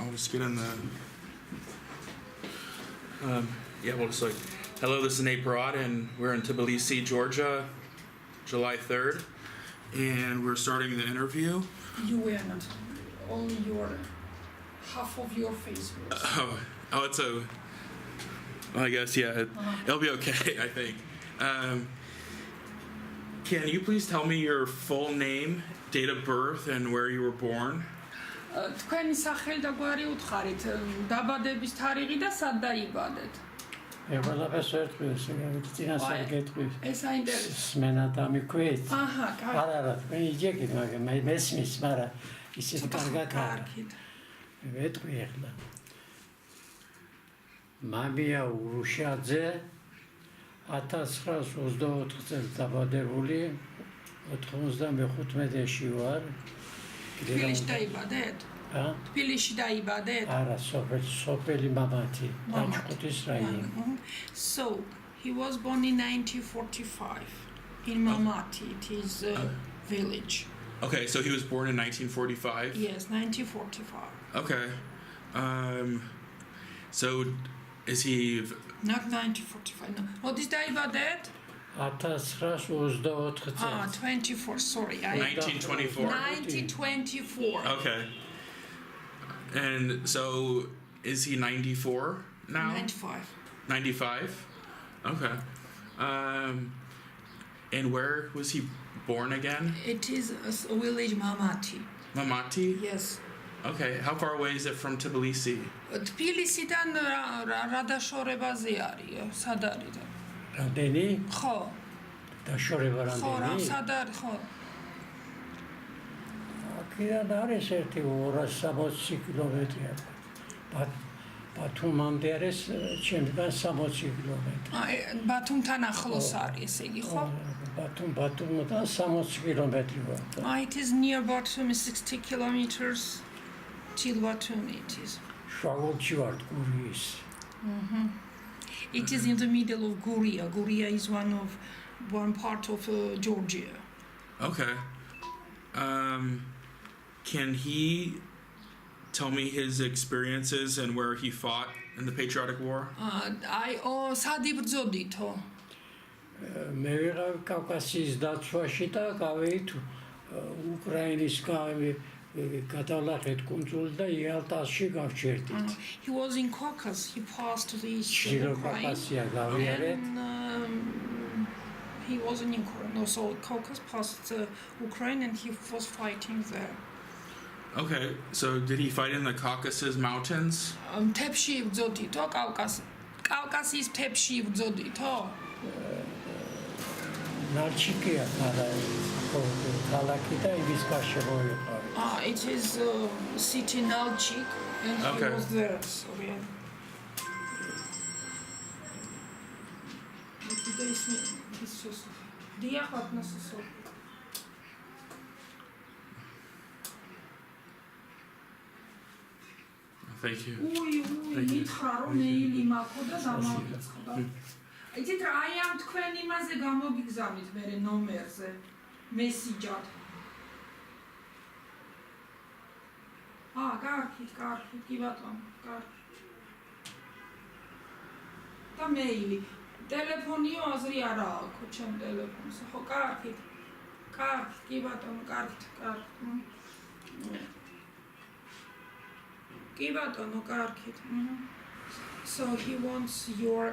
I'll just get in the. We'll just hello, this is Nate Barad, and we're in Tbilisi, Georgia, July 3rd, and we're starting the interview. You were not. Only your half of your face was. It's a. Well, I guess, yeah, it'll be okay, I think. Can you please tell me your full name, date of birth, and where you were born? თქვენი სახელი და გვარი უთხარით, დაბადების თარიღი და სად დაიბადეთ? ყველაფერს ერთგვარს წინასწარ გეტყვით. ეს აინტერესებს. სმენა დამიქვით. აჰა, კარგი. არა, თქვენ იჯეკით, მაგრამ მესმის, მაგრამ ისეთ კარგად კარგით. ვეტყვი ახლა. Mamia Urushadze 1924 წელს დაბადებული 95-ში ვარ. თბილისში დაიბადეთ? თბილისში დაიბადეთ? არა, სოფელი მამათი, დაჭყუტის რაიონი. So, he was born in 1945 in Mamati, it is a village. Okay, so he was born in 1945? Yes, 1945. Okay. So is he... Not 1945, no. What is დაიბადეთ? 1924 წელს. 24, sorry. 1924? 1924. Okay. And so, is he 94 now? 95. 95? Okay. And where was he born again? It is a village Mamati. Mamati? Yes. Okay. How far away is it from Tbilisi? თბილისიდან რა დაშორებაზე არის? სად არის? რამდენი? ხო. დაშორება ხო, რამდენი? სად არის? ხო. აქედან არის ერთი 260 კილომეტრია. ბათუმამდე არის ჩემთან 60 კილომეტრი. ბათუმთან ახლოს არის, ესე იგი, ხო? ბათუმთან 60 კილომეტრი ვარ. It is near Batum, 60 kilometers till Batum it is. შუაგულში ვარ გურიის. It is in the middle of Guria. Guria is one part of Georgia. Okay. Can he tell me his experiences and where he fought in the Patriotic War? სად იბრძოდითო? მე ვიყავ კავკასიის დაცვაში და გავეით უკრაინის გადავლახეთ კუნძულ და იალტაში გავჩერდით. He was in Caucasus. He passed the ჩრდილო კავკასია გავიარეთ. He wasn't in Ukraine. No, so Caucasus passed Ukraine and he was fighting there. Okay, so did he fight in the Caucasus Mountains? მთებში იბრძოდითო კავკასიის მთებში იბრძოდითო? ნარჩიკია ქალაქი და იმის გარშემო ვიყავი. It is city Nalchik and he was there. Sorry. Thank you. მითხრა რომ მეილი მაქვს და დამავიწყდა. იცით რა, აი ამ თქვენ იმაზე გამოგიგზავნით მე ნომერზე მესიჯად. კარგით, კი ბატონო, კარგი. და მეილი. ტელეფონიო აზრი არა აქვს ჩემ ტელეფონზე. ხო, კარგით. კი ბატონო, კარგით. კი ბატონო, კარგით. So he wants your...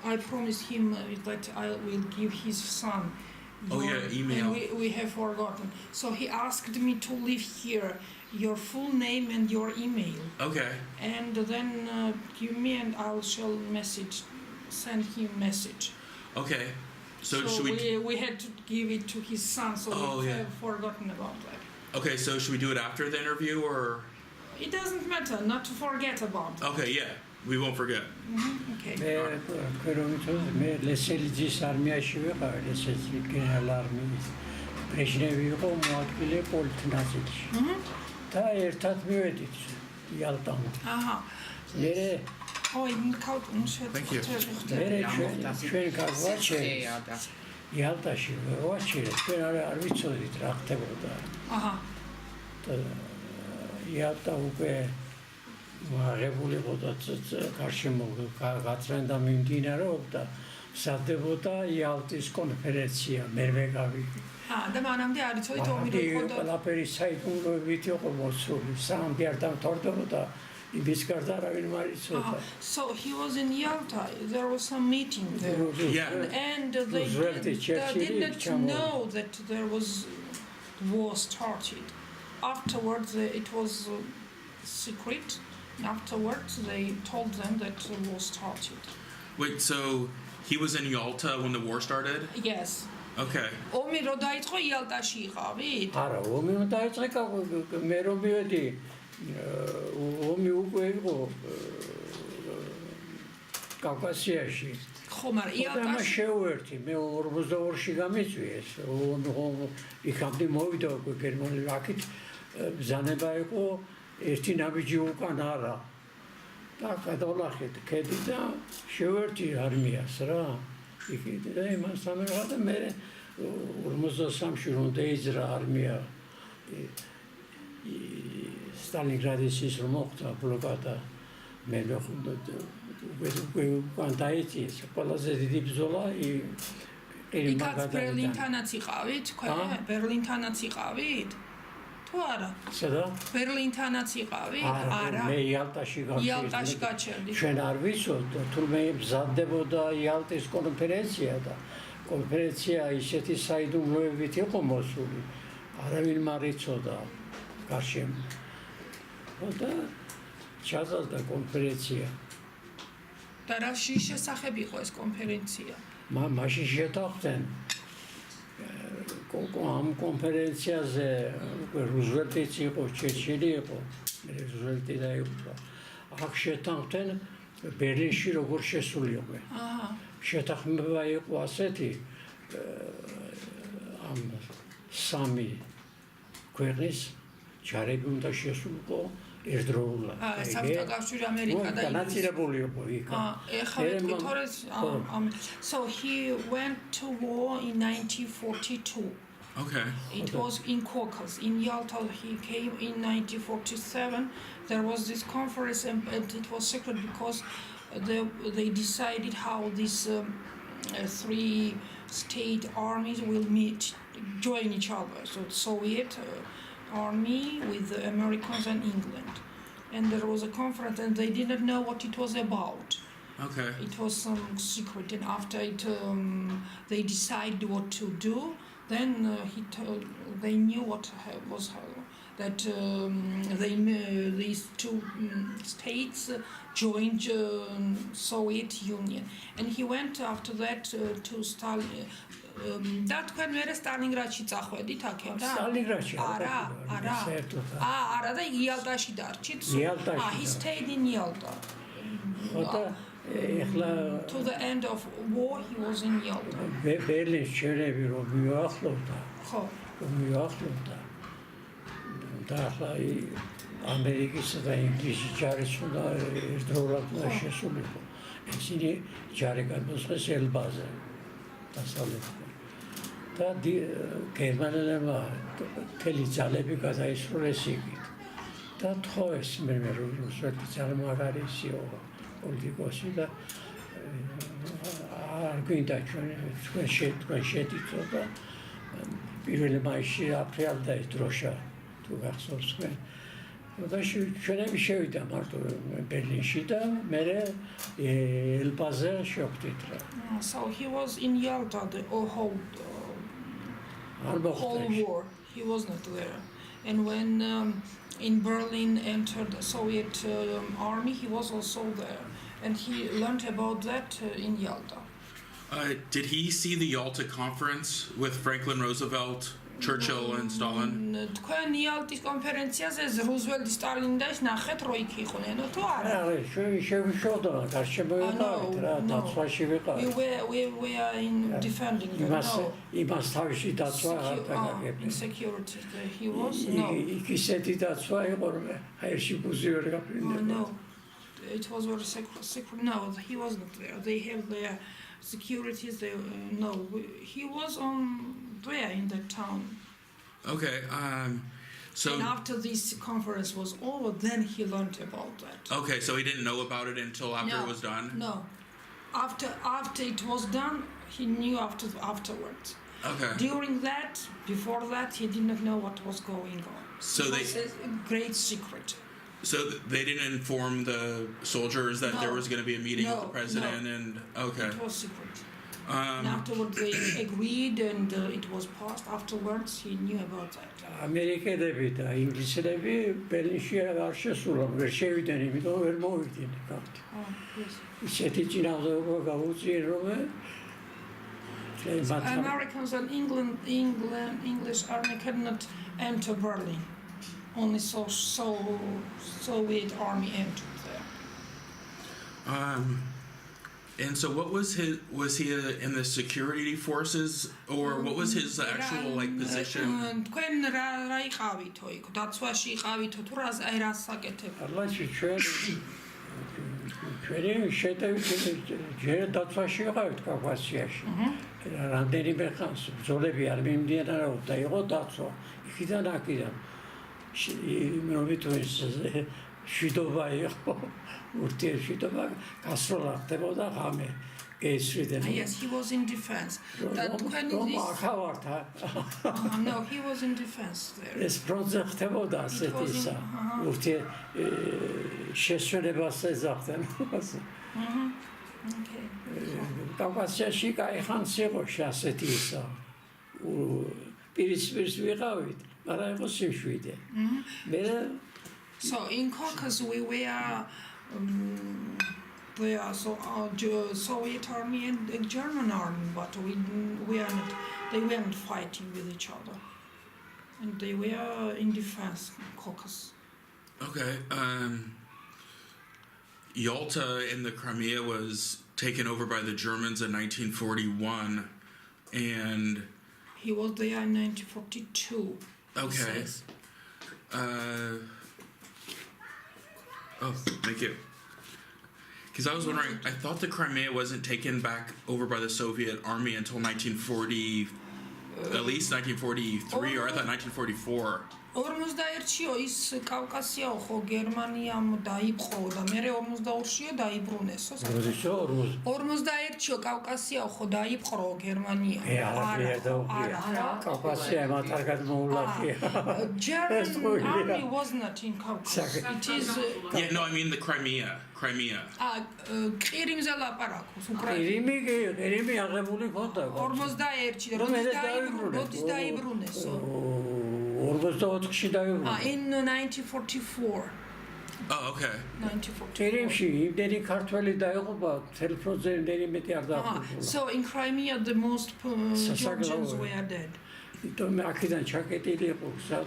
I promised him that I will give his son your email. And we have forgotten. So he asked me to leave here your full name and your email. Okay. And then give me and I shall send him message. Okay. So should we had to give it to his son, so we have forgotten about that. Okay, so should we do it after the interview or? It doesn't matter, not to forget about it. Okay, yeah. We won't forget. Okay. მე ლესელიძის არმიაში ვიყავ, ლესელიძის გენერალ არმიის. ბრეჟნევი იყო მოადგილე პოლიტნაზილში. და ერთად მივედით იალტამ. მერე Thank you. მერე ჩვენ გავაჩერეთ. იალტაში ვაჩერეთ. ჩვენ არ ვიცოდით რა ხდებოდა. იალტა უკვე აღებულიყო და გარშემო გაწმენდა და მიმდინარეობდა, სარდებოდა იალტის კონფერენცია, მერვე გავიგე. და მანამდე არ იცოდით ომი რო იყო და ყველაფერი საიდუმლოებით იყო მოსული, სამი არ დამთავრდებოდა, იმის გარდა არავინ არ იცოდა. So he was in Yalta. There was some meeting there. Yeah. And they didn't know that there was war started. Afterwards, it was secret. Afterwards, they told them that the war started. Wait, so he was in Yalta when the war started? Yes. Okay. ომი რო დაიწყო იალტაში იყავით? არა, ომი უნდა დაიწყო, მე რომ მივედი, ომი უკვე იყო კავკასიაში. ხო, მაგრამ და იალტაში შეუერთი, მე 42-ში გამიწვიეს, იქამდე მოვიდა უკვე გერმანული აქეთ ბრძანება იყო ერთი ნაბიჯი უკან არა. და გადავლახეთ ქედი და შეუერთი არმიას რა. იქით და იმასთან ერთად და მე 53-ში რომ დაიძრა არმია სტალინგრადის ის რომ მოხდა ბლოკადა მე უკვე დაიწყეს ყველაზე დიდი ბრძოლა იქაც ბერლინთანაც იყავით? ბერლინთანაც იყავით? თუ არა? სადა? ბერლინთანაც იყავით? არა. მე იალტაში გაჩერდი. ჩვენ არ ვიცოდთ, თუმცა მზადდებოდა იალტის კონფერენცია და კონფერენცია ისეთი საიდუმლოებით იყო მოსული, არავინ არ იცოდა გარშემო. და ჩაძალდა კონფერენცია. და რა შესახებ იყო ეს კონფერენცია? მაშინ შეთანხმდნენ ამ კონფერენციაზე რუზველტიც იყო, ჩერჩილი იყო, რუზველტი დაიწყო. აქ შეთანხმდნენ ბერლინში როგორ შესულიყვნენ. შეთანხმება იყო ასეთი ამ სამი ქვეყნის ჯარები უნდა შესულიყო ერთდროულად. საბჭოთა კავშირი, ამერიკა და განაწილებული იყო იქ. So he went to war in 1942. Okay. It was in Caucasus. In Yalta, he came in 1947. There was this conference, and it was secret because they decided how these three state armies will join each other. So Soviet army with the Americans and England. And there was a conference, and they didn't know what it was about. Okay. It was some secret, and after it, they decided what to do. Then they knew what was that these two states joined Soviet Union, and he went after that to Stalin. და თქვენ მერე სტალინგრადში წახვედით აქედან? სტალინგრადში არა და იალტაში დარჩით? He stayed in Yalta. To the end of war he was in Yalta. ბერლინის შენები რომ მიუახლოვდა. ხო. მიუახლოვდა. და ახლა ამერიკისა და ინგლისის ჯარის უნდა ერთდროულად შესულიყო. ისინი ჯარი გადმოსხეს ელბაზე. დასავლეთიდან. და გერმანელებმა მთელი ძალები გადაისროლეს იქით. და თხოვეს მე რუსეთი ძალმაღარისიო პოლიტიკოსი და არ გვინდა ჩვენ შედით და პირველი მაისში აფრიალდა ეს დროშა თუ გახსოვს თქვენ. და ჩვენები შევიდა მარტო ბერლინში და მე ელბაზე შევხვდით რა. So he was in Yalta the whole war. He was not there. And when in Berlin entered the Soviet army, he was also there. And he learned about that in Yalta. Did he see the Yalta conference with Franklin Roosevelt, Churchill and Stalin? თქვენ იალტის კონფერენციაზე რუზველტი სტალინი და ის ნახეთ რო იქ იყვნენ თუ არა? შევშოვდა გარშემო ვიყავით რა დაცვაში ვიყავით. We are in defending იმას თავში დაცვა არ დაგაგებია. In security he was იქ ისეთი დაცვა იყო რომ აერში ბუზი ვერ გაფრინდა. No. It was very secret. No, he was not there. They have their securities. He was on there in that town. Okay. So and after this conference was over, then he learned about that. okay, so he didn't know about it until after No, it was done. No, after it was done, he knew afterwards. Okay. During that, before that, he did not know what was going on. So it they was a great secret. so they didn't inform the soldiers that there No. was going to be a meeting with No, the president and okay. It was secret. And afterwards they agreed, and it was passed. Afterwards, he knew about that. ამერიკელები და ინგლისელები ბერლინში არ შესულან, ვერ შევიდნენ, იმიტომ ვერ მოვიდნენ კარტი. Oh, yes. ისეთი წინააღმდეგობა გაუწიენ, რომ Americans and English army cannot enter Berlin. Only Soviet army entered there. And so what was he in the security forces or what was his actual like position? თქვენ რა იყავითო იქ? დაცვაში იყავითო თუ რა საკეთებ? ალაჩი ჩვენი შეტევით ჯერ დაცვაში იყავით კავკასიაში. რამდენიმე ხანს ბრძოლები არ მიმდინარეობდა, იყო დაცვა. იქიდან აქედან იმრობით შვიდობა იყო. ურთიერთობა გასროლა ხდებოდა ღამე გეისრიდნენ. Yes, he was in defense. That თქვენ No, he was in defense there. ეს პროცესი ხდებოდა ასეთი ისა. შესვენებას ეძახდნენ. Okay. კავკასიაში კაი ხანს იყო ასეთი ისა. პირისპირს ვიყავით, მაგრამ იყო სიმშვიდე. მე So in Caucasus we were Soviet army and the German army, but they weren't fighting with each other, and they were in defense in Caucasus. Okay. Yalta in the Crimea was taken over by the Germans in 1941, and he was there in 1942. Okay. Oh, thank you. Because I was wondering, I thought the Crimea wasn't taken back over by the Soviet army until 1940, at least 1943, or I thought 1944. 41-ში ის კავკასიაო ხო გერმანიამ დაიპყრო და მე 42-ში დაიბრუნესო. 41-ში კავკასიაო ხო დაიპყრო გერმანია. არა. კავკასია მათ არ გადმოულახია. German army was not in Caucasus. It is Yeah, no, I mean the Crimea. ყირიმზე ლაპარაკობს უკრაინა. ყირიმი აღებული ქონდა. 41-ში როდის დაიბრუნესო? 44-ში დაიბრუნე. In 1944. Oh, okay. 1944. ყირიმში იმდენი ქართველი დაიღუპა, მთელ ფრონტზე იმდენი მეტი არ დაიღუპა. So in Crimea the most Georgians were dead. იმიტომ აქედან ჩაკეტილი იყო გზა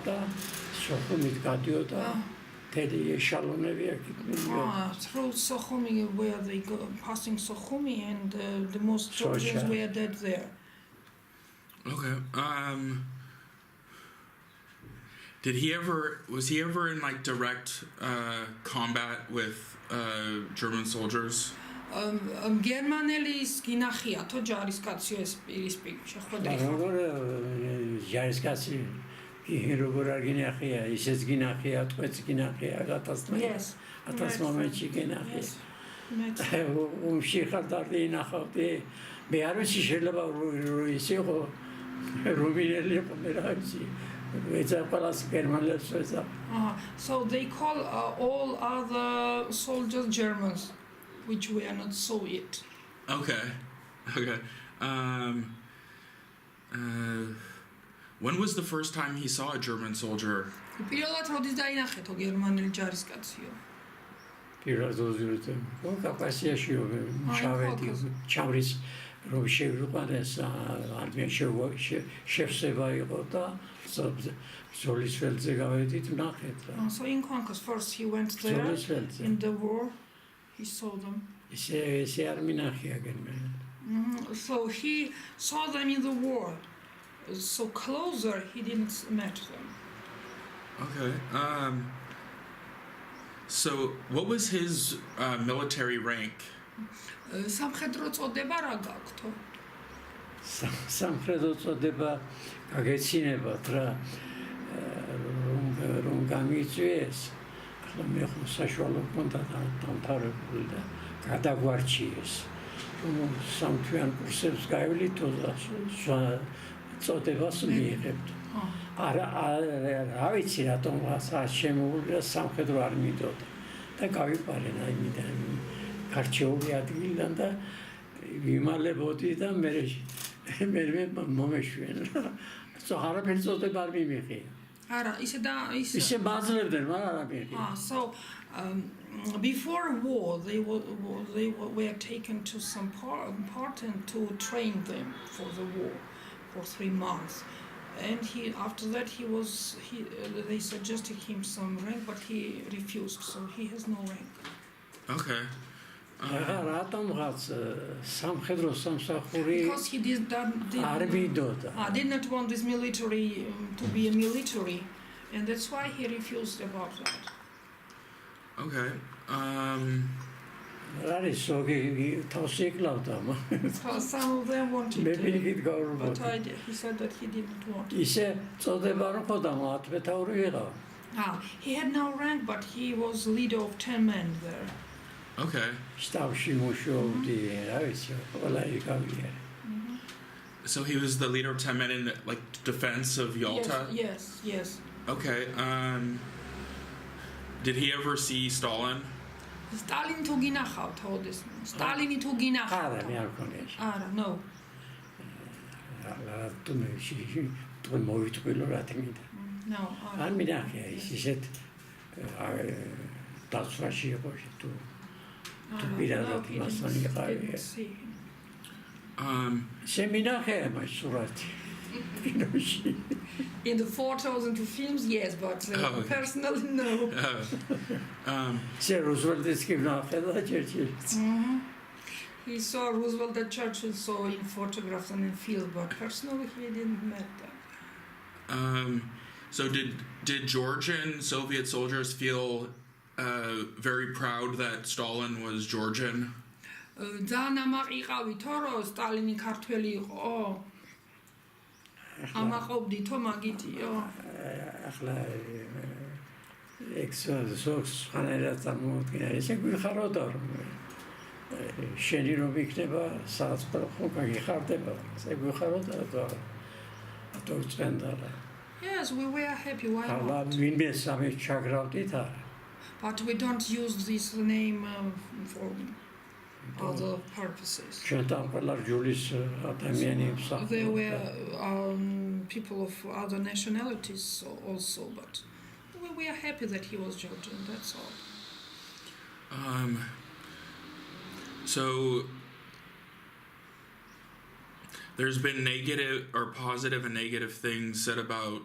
სოხუმით გადიოდა. მთელი ეშალონები აქეთ მიდიოდა. Through Sokhumi where they go passing Sokhumi, and the most Georgians were dead there. Okay. Was he ever in like direct combat with German soldiers? გერმანელის გინახია თო ჯარისკაცი ეს პირისპირ შეხვედრა. როგორ ჯარისკაცი როგორ არ გინახია, ისეც გინახია, თქვენც გინახია, 1000 მომენტში გინახია. ომში ხალხი ინახავდი. მე არ ვიცი შეიძლება ის იყო რუმინელი იყო მე რა ვიცი. So they call all other soldiers Germans, which were not Soviet. Okay. When was the first time he saw a German soldier? პირველად როდის დაინახეთო გერმანელი ჯარისკაციო? პირველად კავკასიაში ჩავედი, ჩავრის რომ შევიყვანეს არმია შევსება იყო და ზოლის ველზე გავედით ვნახეთ. So in Caucasus first he went there in the war, he saw them. ესე არ მინახია გერმანელი. So he saw them in the war. So closer he didn't meet them. Okay. So what was his military rank? სამხედრო წოდება რა გაქვთო? სამხედრო წოდება გაგეცინებათ რა. რომ გამიწვიეს, ახლა მე ხო საშუალო მქონდა დამთავრებული და გადაგვარჩიეს. რომ სამთვიან კურსებს გაივლითო და წოდებას მიიღებთ. რა ვიცი რატომ შემოული და სამხედრო არ მიდოდა და გავიპარენ აიმიდან გარჩეული ადგილიდან და ვიმალებოდი და მე მომეშვენ. არაფერი წოდება არ მიმიღია. არა, ისე მაძლევდნენ, მაგრამ არ მიმიღია. So before war, they were taken to some part and to train them for the war for 3 months. And after that, they suggested him some rank, but he refused, so he has no rank. Okay. Because he did not want this military to be a military, and that's why he refused about that. Okay. Some of them wanted to, but he said that he didn't want it. He had no rank, but he was leader of 10 men there. Okay. So he was the leader of 10 men in like defense of Yalta? Yes. Okay. Did he ever see Stalin? Stalin თუ გინახავთ ოდეს. Stalin თუ გინახავთ. არა, no. No. არ მინახია ის ისეთ დაცვაში იყო თუ პირადად მასთან იყავია. შემინახია მას სურათი. In the photos and the films, yes, but personally, no. He saw Roosevelt and Churchill saw in photographs and in film, but personally he didn't met them. So did Georgian Soviet soldiers feel very proud that Stalin was Georgian? ძალიან ამაყიყავი თორო სტალინი ქართველი იყო. ამაყობდი თო მაგიტიო. ახლა ექსოს ხანერად წარმოუდგინა ესე გვიხაროდა რომ შენი რომ იქნება საწყო ხო გიხარდება ესე გვიხაროდა და ათო წენდა. Yes, we were happy. Why not? ახლა ვინმე სამი ჩაგრავდით არა. But we don't use this name for other purposes. There were people of other nationalities also, but we are happy that he was Georgian, that's all. So there's been negative or positive and negative things said about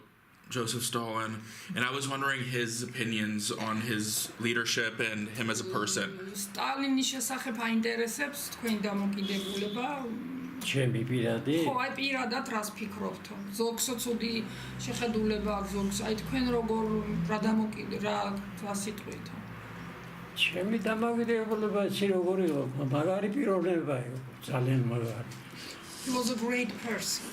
Joseph Stalin, and I was wondering his opinions on his leadership and him as a person. Სტალინის შესახებ აინტერესებს თქვენი დამოკიდებულება? ჩემი პირადი? ხო, აი პირადად რას ფიქრობთ? ზოგს ცუდი შეხედულება აქვს, ზოგს აი თქვენ როგორ რა სიტყვით? ჩემი დამოკიდებულება როგორი იყო? მაგარი პიროვნება იყო, ძალიან მაგარი. He was a great person.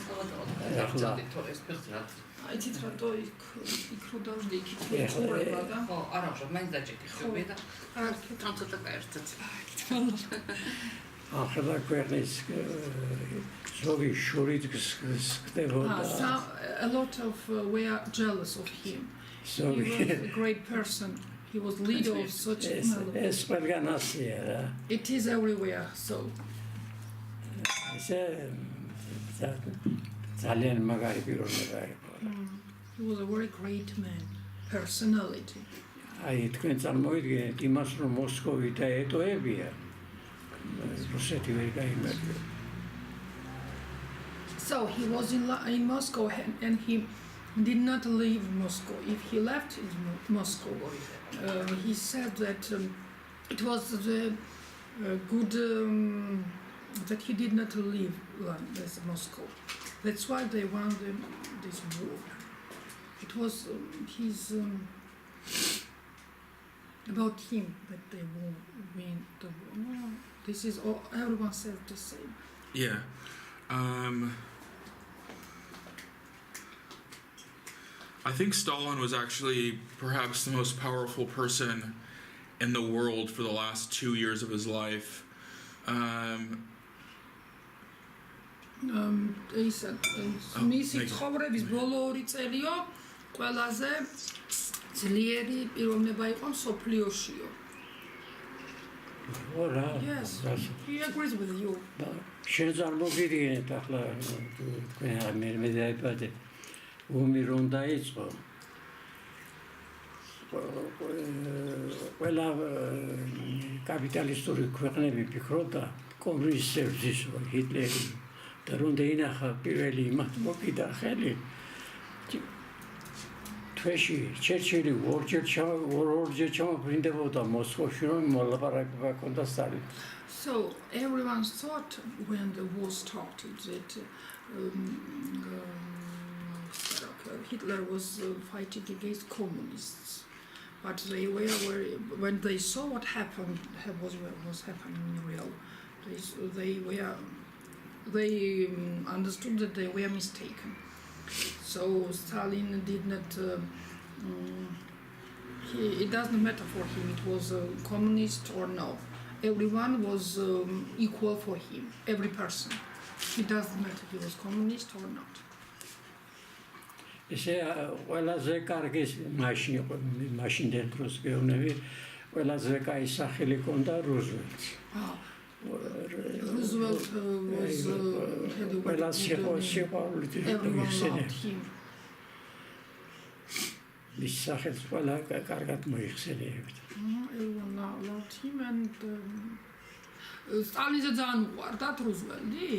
აიცით რატო იქ რო დავжди იქით ხურება და ხო არა უშო მაინც დაჭიქი ხები და ამ ცოტა გაერთად ახლა ქვეყნის ზოგი შურით ხდებოდა. A lot of were jealous of him. He was a great person. He was leader of such a ეს ყველგან ასია რა. It is everywhere, so. ესე ძალიან მაგარი პიროვნება იყო. He was a very great man, personality. აი თქვენ წარმოიდგინეთ იმას რომ მოსკოვი დაეტოებია რუსეთი ვერ გაიმარჯვება. So he was in Moscow and he did not leave Moscow. If he left Moscow, he said that it was the good that he did not leave Moscow. That's why they won this war. It was his about him that they win the war. No, this is all. Everyone says the same. Yeah. I think Stalin was actually perhaps the most powerful person in the world for the last 2 years of his life. მისი ცხოვრების ბოლო 2 წელიო ყველაზე ძლიერი პიროვნება იყო მსოფლიოშიო. ora Yes, he agrees with you. შენ წარმოგიდგენთ ახლა თქვენ მე დაიბადე ომი რომ დაიწყო ყველა კაპიტალისტური ქვეყნები ფიქრობდა კომუნისტებს ისო ჰიტლერი და რომ დაინახა პირველი იმათ მოკიდა ხელი თვეში ჩერჩილი ორჯერ ჩამოფრინდებოდა მოსკოვში რომ მოლაპარაკება ჰქონდა სტალინს. So everyone thought when the war started that Hitler was fighting against communists, but they were when they saw what happened was happening in real, they understood that they were mistaken. So Stalin did not. It doesn't matter for him. It was a communist or no. Everyone was equal for him. Every person. It doesn't matter if he was communist or not. ესე ყველაზე კარგი მაშინდელ დროს გეუბნები ყველაზე კაი სახელი ჰქონდა რუზველტს. Roosevelt was everyone loved him. მის სახელს ყველა კარგად მოიხსენიებდა. Everyone loved him and Stalin's ძალიან უყვარდათ რუზველტი?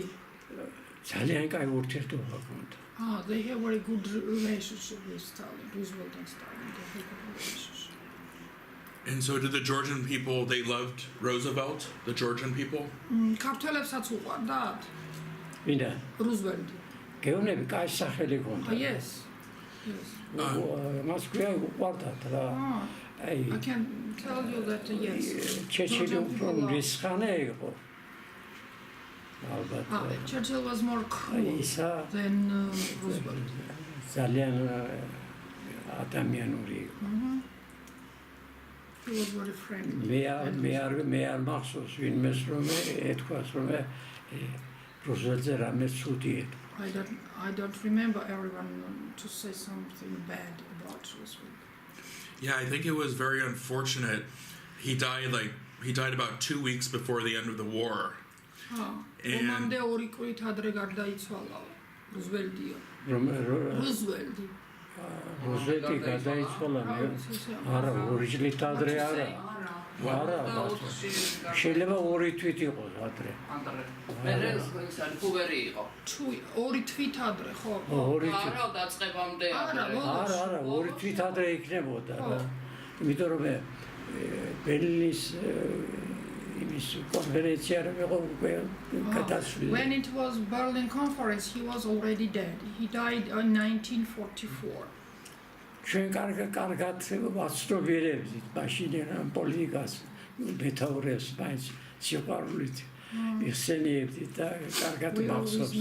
ძალიან კაი ურთიერთობა ჰქონდა. They have very good relationship with Stalin, Roosevelt and Stalin. They have a good relationship. And so did the Georgian people, they loved Roosevelt, the Georgian people? ქართველებსაც უყვარდათ? მინდა რუზველტი. გეუბნები კაი სახელი ჰქონდა. Yes. მას ქვია უყვარდათ რა. I can tell you that yes. ჩერჩილი უფრო რისხანე იყო. Churchill was more cruel than Roosevelt. ძალიან ადამიანური იყო. He was very friendly. მე არ მახსოვს ვინმეს რომ ეთქვას რომ რუზველტზე რამე ცუდი ეთქვა. I don't remember everyone to say something bad about Roosevelt. Yeah, I think it was very unfortunate. He died about 2 weeks before the end of the war. ომამდე 2 კვირით ადრე გარდაიცვალა რუზველტია. რუზველტი. რუზველტი გარდაიცვალა არა 2 წლით ადრე არა. არა შეიძლება 2 თვით იყოს ადრე. მე ისარი ფუბერი იყო. 2 თვით ადრე ხო? არა დაწყებამდე ადრე. არა 2 თვით ადრე იქნებოდა რა. იმიტომ რომ ბერლინის იმის კონფერენცია რომ იყო უკვე გადასული. When it was Berlin conference he was already dead. He died in 1944. ჩვენ კარგად ვაცნობიერებთ მაშინ ამ პოლიტიკას მეთაურებს მაინც სიყვარულით იხსენიებთ და კარგად მახსოვს.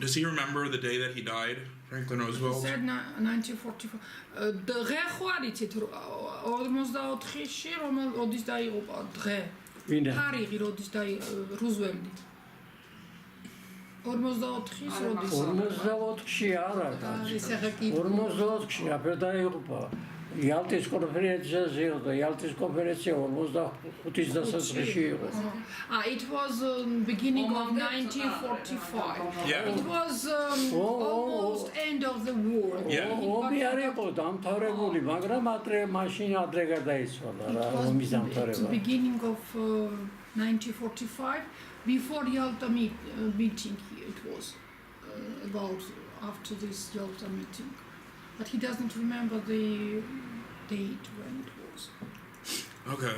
Does he remember the day that he died, Franklin Roosevelt? He said 1944. დღე ხო არიცით 44-ში როდის დაიღუპა დღე? თარიღი როდის რუზველტი? 44-ის როდის? 44-ში არა. 44-ში აფერ დაიღუპა. Yalta's conference იყო. Yalta's conference 45-ის დასაწყისში იყო. It was beginning of 1945. Yeah. It was almost end of the war. ომი არ იყო დამთავრებული, მაგრამ მაშინ ადრე გარდაიცვალა რა ომის დამთავრება. It was beginning of 1945 before Yalta meeting it was about after this Yalta meeting. But he doesn't remember the date when it was. Okay.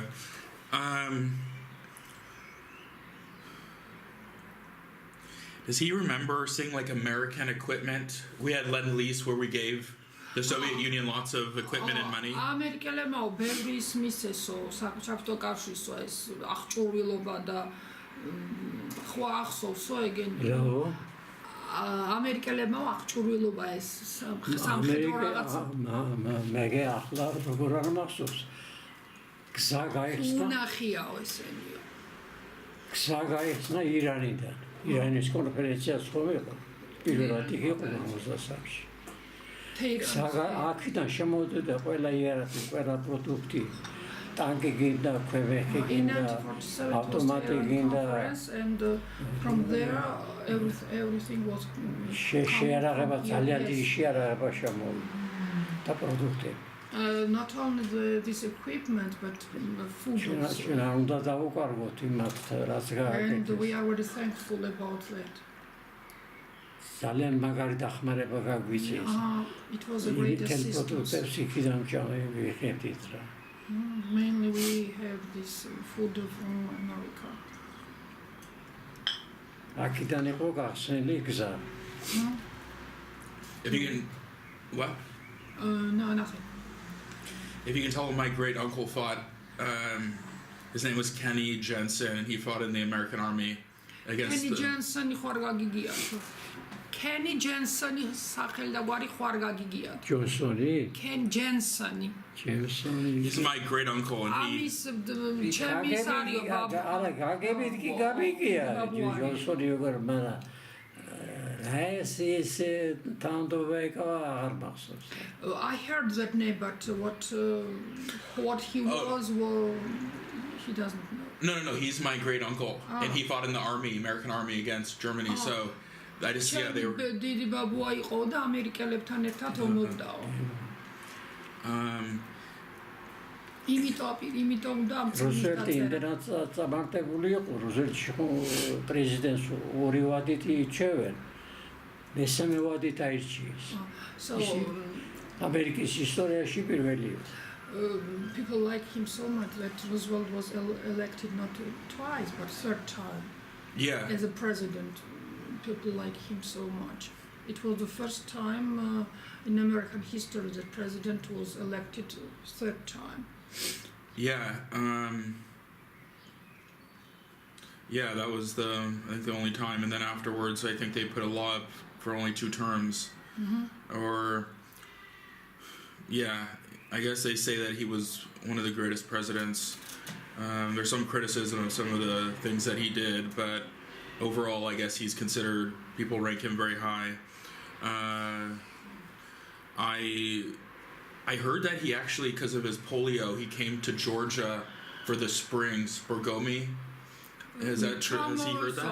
Does he remember seeing like American equipment? We had Lend-Lease where we gave the Soviet Union lots of equipment and money. ამერიკელებმა ბევრი მისესო საბჭოთა კავშირსო ეს აღჭურვილობა და ხო ახსოვსო ეგენ. ამერიკელებმა აღჭურვილობა ეს სამხედრო რაღაცა მეგე ახლა როგორ არ მახსოვს გზა გაიხსნა უნახიაო ესენიო გზა გაიხსნა ირანიდან ირანის კონფერენციას ხომ იყო პირველად იგი იყო 53-ში აქედან შემოვიდა ყველა იარაღი ყველა პროდუქტი ტანკი გინდა, ქვევეხი გინდა, ავტომატი გინდა. And from there everything was შეარაღება ძალიან დიდი შეარაღება შემოვიდა და პროდუქტები. Not only this equipment but the food also. ჩვენ არ უნდა დავუყარგოთ იმათ რაც გააკეთეს. And we are very thankful about that. ძალიან მაგარი დახმარება გაგვიწეს. It was a great assistance. პროდუქტებს იქიდან ვიხებდით რა. Mainly we have this food from America. აქედან იყო გახსნილი გზა. If you can, what? No, nothing. If you can tell, my great uncle fought. His name was Kenny Jensen, and he fought in the American Army against. Kenny Jensen ხوار გაგიგია. Kenny Jensen სახელი და გვარი ხوار გაგიგია. ჯონსონი? Ken Jensen. ჯონსონი. He's my great uncle, and he. ამის ჩემის არიო ბაბა. არა, გაგებით კი გამიგია. ჯონსონი როგორ მარა. ეს თანდოვეკა აღარ მახსოვს. I heard that name, but what he was, well, he doesn't know. No. He's my great uncle, and he fought in the army, American Army, against Germany. So, I just they were. დიდი ბაბუა იყო და ამერიკელებთან ერთად ომობდაო. იმიტომ და რუზველტი იმდენად წამართებული იყო, რუზველტში პრეზიდენტს ორი ვადით ირჩევენ. მესამე ვადით აირჩიეს. So ამერიკის ისტორიაში პირველი იყო. People like him so much that Roosevelt was elected not twice but third time. Yeah. As a president. People like him so much. It was the first time in American history that president was elected third time. Yeah. Yeah, that was I think the only time, and then afterwards, I think they put a law up for only 2 terms. Or, yeah, I guess they say that he was one of the greatest presidents. There's some criticism of some of the things that he did, but overall, I guess he's considered, people rank him very high. I heard that he actually, because of his polio, he came to Georgia for the Springs, Borgomi. Is that true? Has he heard that?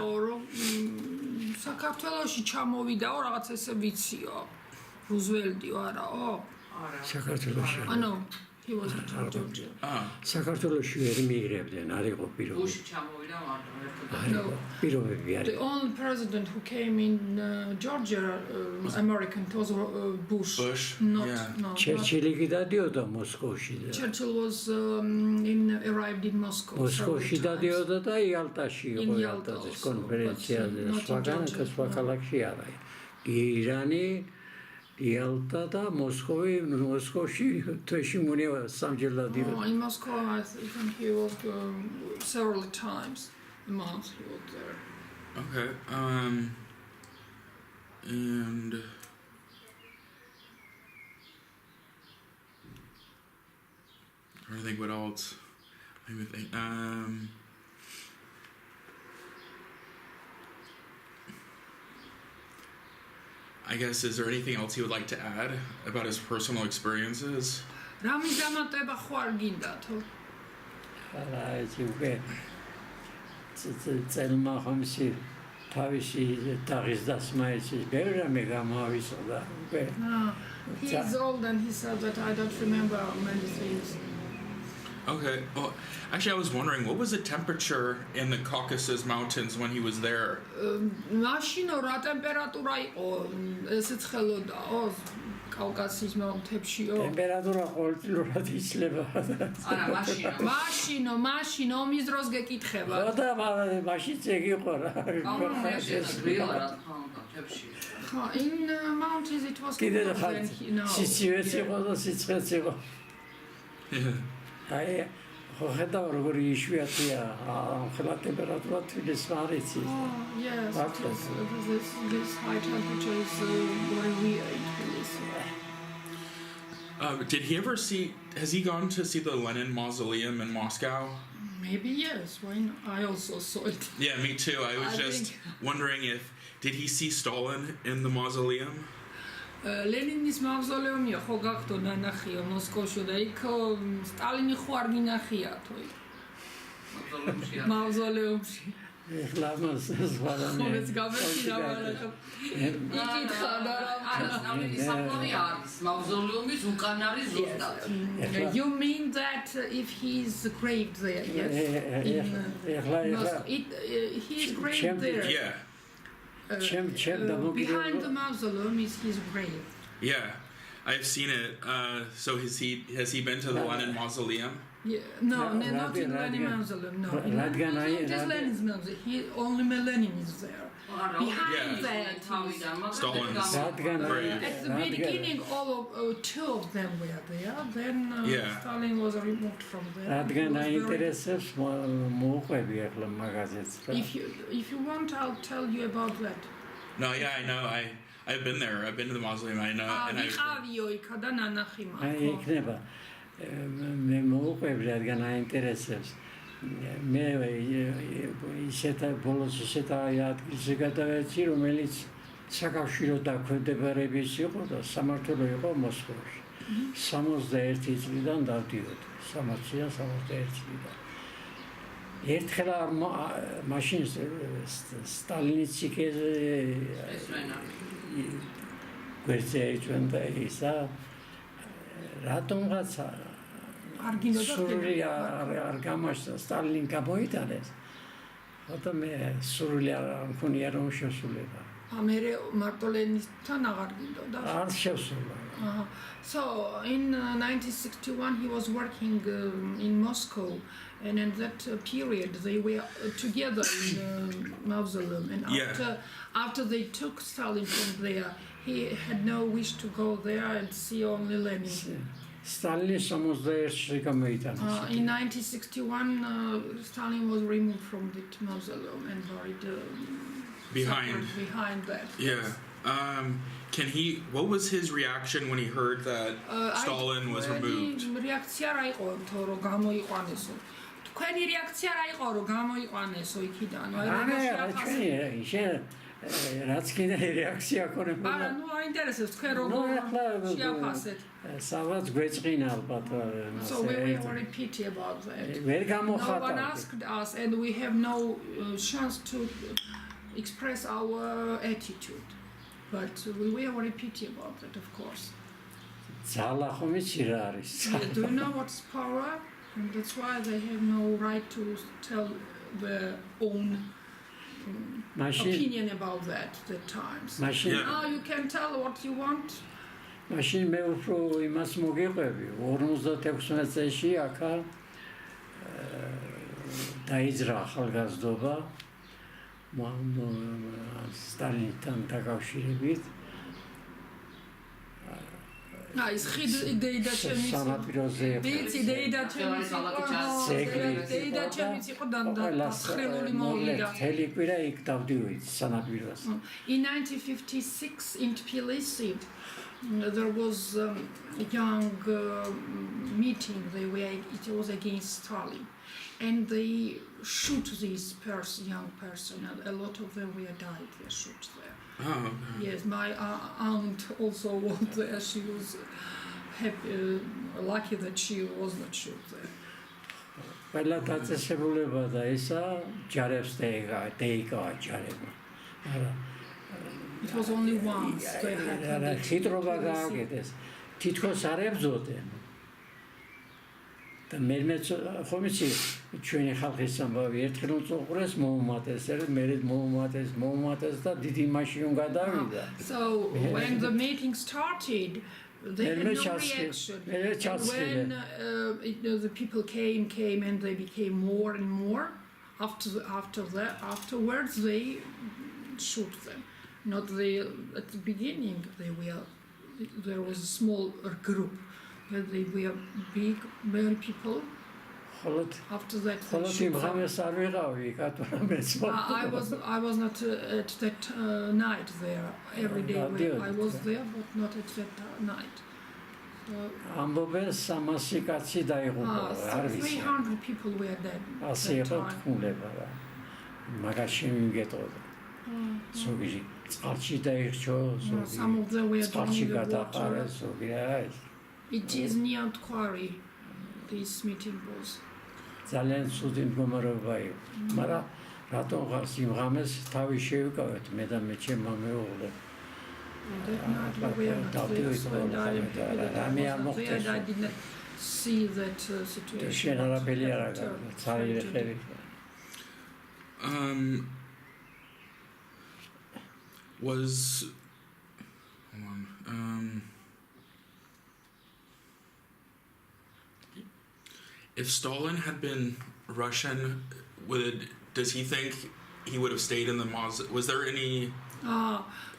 საქართველოში ჩამოვიდაო რაღაც ესე ვიციო. რუზველტიო არაო? არა. საქართველოში. ანუ he was in Georgia. საქართველოში ვერ მიიღებდნენ, არ იყო პირობები. ბუში ჩამოვიდა მარტო ერთად. No. პირობები არ The only president who came in Georgia, American, was Bush. Bush? Not, Yeah. no. ჩერჩილი კი დადიოდა მოსკოვში. Churchill was arrived in Moscow. მოსკოვში several times. დადიოდა და იალტაში იყო In Yalta იალტას also, კონფერენციაზე but not in სხვაგან Georgia, სხვა no. ქალაქში არა. ირანი იალტა და მოსკოვში თვეში მუნია სამჯერ დადიოდა. In Moscow, I think he was several times a month. He was there. Okay. And I think what else. Let me think. I guess, is there anything else you would like to add about his personal experiences? რამის დამატება ხوار გინდათო? არა, ეს უკვე წელმა ხომსი თავისი თაღის დასმა იცის ბევრი რამე გამავისოდა უკვე. He's old and he said that I don't remember many things. Okay. Well, actually, I was wondering, what was the temperature in the Caucasus Mountains when he was there? მაშინო რა ტემპერატურა იყო? ესეც ხელოდაო? კავკასიის მთებშიო? ტემპერატურა ყოველწლიურად იცლება. არა, მაშინო. მაშინ ომის დროს გეკითხება. ხო და მაშინც ეგ იყო რა. ხო, in mountains it was კიდე cold then, სიცივეც იყო და სიცხეც იყო. აი ხო ხედავ როგორი იშვიათია ახლა ტემპერატურა თბილისში არ იცის. Oh, yes, That's this high temperature is very weird in Tbilisi. Did he ever see? Has he gone to see the Lenin Mausoleum in Moscow? Maybe yes, why not? I also saw it. Yeah, me too. I was I just think- wondering if did he see Stalin in the mausoleum? ლენინის მავზოლეუმია ხო გახდო ნანახია მოსკოვში და იქ სტალინი ხო არ გინახიათო იქ მავზოლეუმში. მავზოლეუმში ეხლა მას ზღვარამე. ხომეც გამეჩინა მაგრამ იკითხა და არა, სტალინის საფლავი არის. მავზოლეუმის უკან არის ზუსტად. You mean that if he's graved there, yes? ეხლა No, he's graved there. Yeah, Behind the mausoleum is his grave. yeah. I've seen it. So has he been to the Lenin Mausoleum? Yeah, no, No, not in Lenin Radigan- mausoleum. No, Radigan- not just Lenin's mausoleum. Only Lenin is there. Behind Yeah. that, Stalin's. Right. at the beginning, two of them were there. Then Yeah. Stalin was removed from there. რადგან He was buried. აინტერესებს მოუყვები ახლა მაგაზეთს. If you want, I'll tell you about that. No, yeah, I know. I've been there. I've been to the mausoleum. I know. And ვიყავიო იქა და ნანახი აი მაქვს. იქნება მე მოუყვები რადგან აინტერესებს. მე ისეთ ბოლოს ისეთ ადგილზე გადავეცი, რომელიც საკავშირო დაქვემდებარების იყო და სამართლო იყო მოსკოვში. 61 წლიდან დავდიოდი. 60-დან 61 წლიდან. ერთხელ მაშინ სტალინის ციხეზე გვერდზე ეჭვენ და ისა რატომღაც არ გინდა სრული არ გამაშთა სტალინი გამოიტანეს. ხოთა მე სრული არ მქონია რომ შესულება. მე მარტო ლენინთან აღარ გინდოდა. არ შესულა. So in 1961 he was working in Moscow, and in that period they were together in the mausoleum, and Yeah. after they took Stalin from there, he had no wish to go there and see only Lenin. სტალინი 61-ში გამოიტანეს. In 1961 Stalin was removed from that mausoleum and buried Behind. separate behind that. yeah. What was his reaction when he heard that Stalin was removed? რეაქცია რა იყო თო რომ გამოიყვანესო. თქვენი რეაქცია რა იყო რომ გამოიყვანესო იქიდან? რაც კიდე რეაქცია ქონებოდა. არა, ნუ აინტერესებს თქვენ როგორ შეაფასეთ. სადაც გვეწყინა ალბათ. So we were very pity about that. ვერ No one გამოხატავდი. asked us, and we have no chance to express our attitude. But we were very pity about that, of course. ძალა ხომ იცი რა არის? Do you know what's power? And that's why they have no right to tell their own მაშინ opinion about that at times. მაშინ Yeah. Now you can tell what you want. მაშინ მე უფრო იმას მოგიყვები 56 წელში აქა დაიძრა ახალგაზრდობა სტალინთან დაკავშირებით ის იდეიდა ჩემი სანაპიროზე ვიცი იდეიდა ჩემი იდეიდა ჩემი იყო დასხრებული მოვიდა მთელი კვირა იქ დავდივით სანაპიროზე In 1956 in Tbilisi there was a young meeting. It was against Stalin, and they shoot this young person, and a lot of them were died. They shot there. Oh, okay. Yes, my aunt also was there. She was happy, lucky that she was not shot there. ყველა დაწესებულება და ისა ჯარებს დაიკავა ჯარებმა. არა It was only once they had it. ხიტრობა გააკეთეს. თითქოს არ ებრძოდნენ. და მე ხომ იცი ჩვენი ხალხის ამბავი ერთხელ უწუყრეს მოუმატეს, მერე მოუმატეს და დიდი მაშინ გადავიდა. So when the meeting started, they had no reaction. And when the people came and they became more and more, afterwards they shoot them. Not at the beginning. There was a small group, but they were big, many people. ხოლოდ After that, they ხოლოდ shoot იმ them. ღამეს არ ვიყავი კატურა მეცმა. I was not at that night there. Every day I was there, but not at that night. ამბობენ 300 კაცი დაიღუპა, არ ვიცი. 300 people were dead. ასე იყო თქმულება რა. მაგას შემიგეტყოდა. ზოგი წყალში დაიხჩო, Some of them were წყალში drinking the გადაყარა, water. ზოგი რა არის. It is near Quarry. This meeting was. ძალიან ცუდი მდგომარეობა იყო. მაგრამ რატომ ღარს იმ ღამეს თავი შევიკავეთ მე და მე ჩემმა მეუღლე. That night we were not there, so and I am happy that I was not there and I did not see that situation. შენ არაფერი არ But, აგა, ცალი ხელი. Was hold on. If Stalin had been Russian, does he think he would have stayed in the mausoleum? Was there any?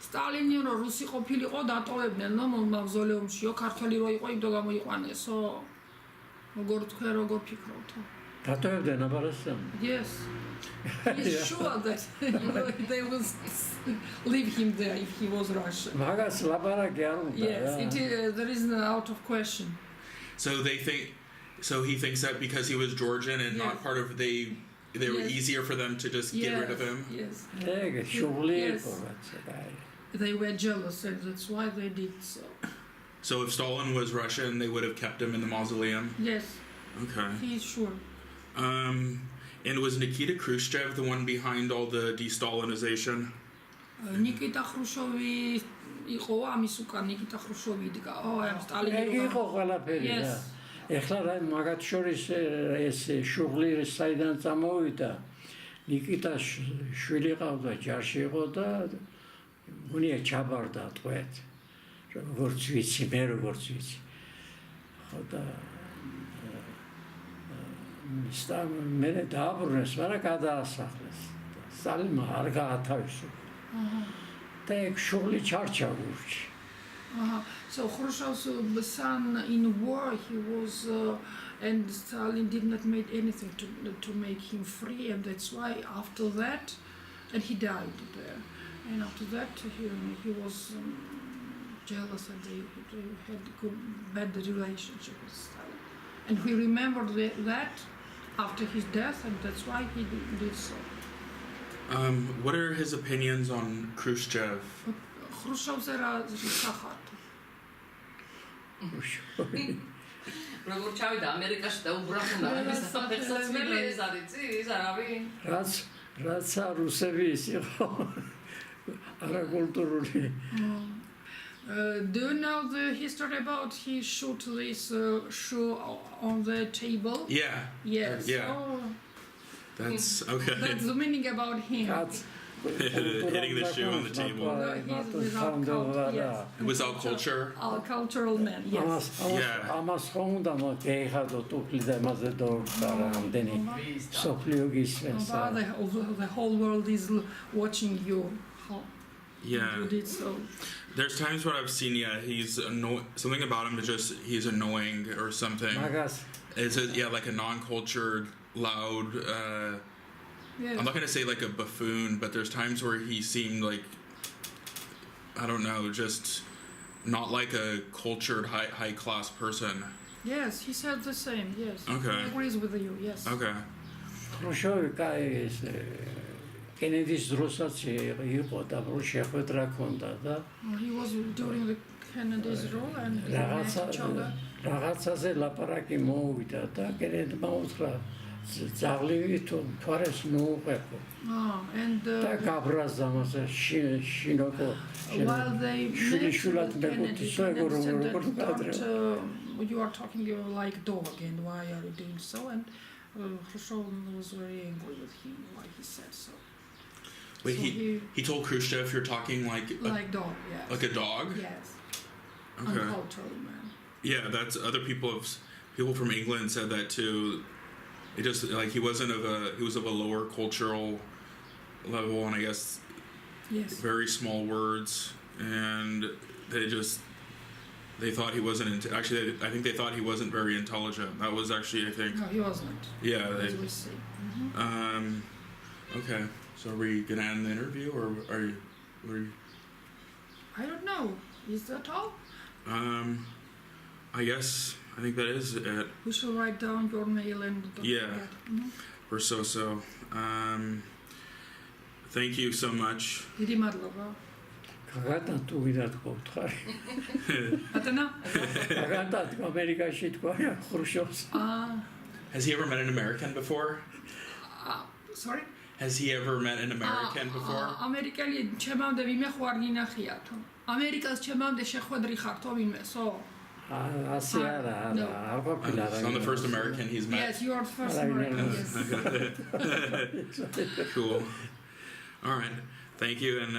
სტალინი რო რუსი ყოფილიყო დატოვებდნენ მავზოლეუმშიო ქართველი რო იყო იმდო გამოიყვანესო როგორ თქვენ როგორ ფიქრობთ დატოვებდნენ აბარასთან? Yes. He's sure that they will leave him there if he was Russian. მაგას ლაპარაკი არ უნდა. Yes, there is no out of question. So he thinks that because he was Georgian and not part of they were easier for them to just get rid of him. Yes. ეგ შუღლი იყო რა. They were jealous and that's why they did so. So if Stalin was Russian, they would have kept him in the mausoleum? Yes. Okay. He's sure. And was Nikita Khrushchev the one behind all the de-Stalinization? Nikita Khrushchev იყო ამის უკან Nikita Khrushchev იდგა. ამ სტალინის ეგ იყო ყველაფერი რა. ეხლა რა მაგათ შორის ეს შუღლი საიდან წამოვიდა? ნიკიტა შვილი ყავდა, ჯარში იყო და გუნია ჩაბარდა ტყვეთ. როგორც ვიცი, მე როგორც ვიცი. ხო და მე დააბრუნეს, მაგრამ გადაასახლეს. სტალინმა არ გაათავისუფლა. და ეგ შუღლი ჩარჩა გურჯი. So Khrushchev's son in war, he was, and Stalin did not make anything to make him free, and that's why after that, and he died there, and after that he was jealous, and they had bad relationship with Stalin, and he remembered that after his death, and that's why he did so. What are his opinions on Khrushchev? Khrushchev's era სახართ. როგორ ჩავიდა ამერიკაში და უბრახუნა ის საფეხსაცმელი ეს არის ის არავინ რაც რუსები ის იყო არაკულტურული Do you know the history about he shoot this shoe on the table? Yeah. Yes. Yeah. Oh, That's okay. that's the meaning about him. Hitting the shoe on the table. He's without culture. Yes. Without culture? A cultural man. Yes. ამას ხომ უნდა მოეღადო ტუკლი და მასე დოქტორ ამდენი სოფლიო გისმენს The whole world is watching you. How Yeah. you did so. There's times where I've seen, he's something about him is just, he's annoying or something. მაგას It's like a non-cultured, loud, Yes. I'm not going to say like a buffoon, but there's times where he seemed like, I don't know, just not like a cultured, high class person. Yes, he said the same. Yes. Okay. He agrees with you. Yes. Okay. ხრუშოვი კაი ეს კენედის დროსაც იყო და შეხვედრა ქონდა და He was during the Kennedy's rule and they met each other. რაღაცაზე ლაპარაკი მოუვიდა და კენედმა უთხრა ძაღლივი თუ ფარეს მოუყეფო. And და გაბრაზდა მას შინოკო. while they შვილიშვილად met, მეკუთი Kennedy სეგურო said that you are talking like dog and why are you doing so? And Khrushchev was very angry with him why he said so. Wait, So he told Khrushchev you're talking like dog, yes. like a dog? Yes. Okay. Uncultural man. Yeah, that's other people from England said that too. It just like he was of a lower cultural level, and I guess Yes. very small words, and they just they thought he wasn't. Actually, I think they thought he wasn't very intelligent. That was actually, I think. No, he wasn't. Yeah. As we see. Okay. So are we gonna end the interview, or are you? I don't know. Is that all? I guess I think that is it. We shall write down your mail and. Yeah. We're so. Thank you so much. დიდი მადლობა. კაგატან თუ ვიდათ გქოთხარი. Atana? კაგატან ამერიკაში თქვა ხრუშოვს. Has he ever met an American before? Sorry? Has he ever met an American before? ამერიკელი ჩემამდე ვიმე ხوار გინახია თუ. ამერიკას ჩემამდე შეხვედრი ხარ თო ვიმესო? ასე არა, არ ყოფილა რა. I'm the first American he's met. Yes, you are the first American. Yes. Cool. All right. Thank you, and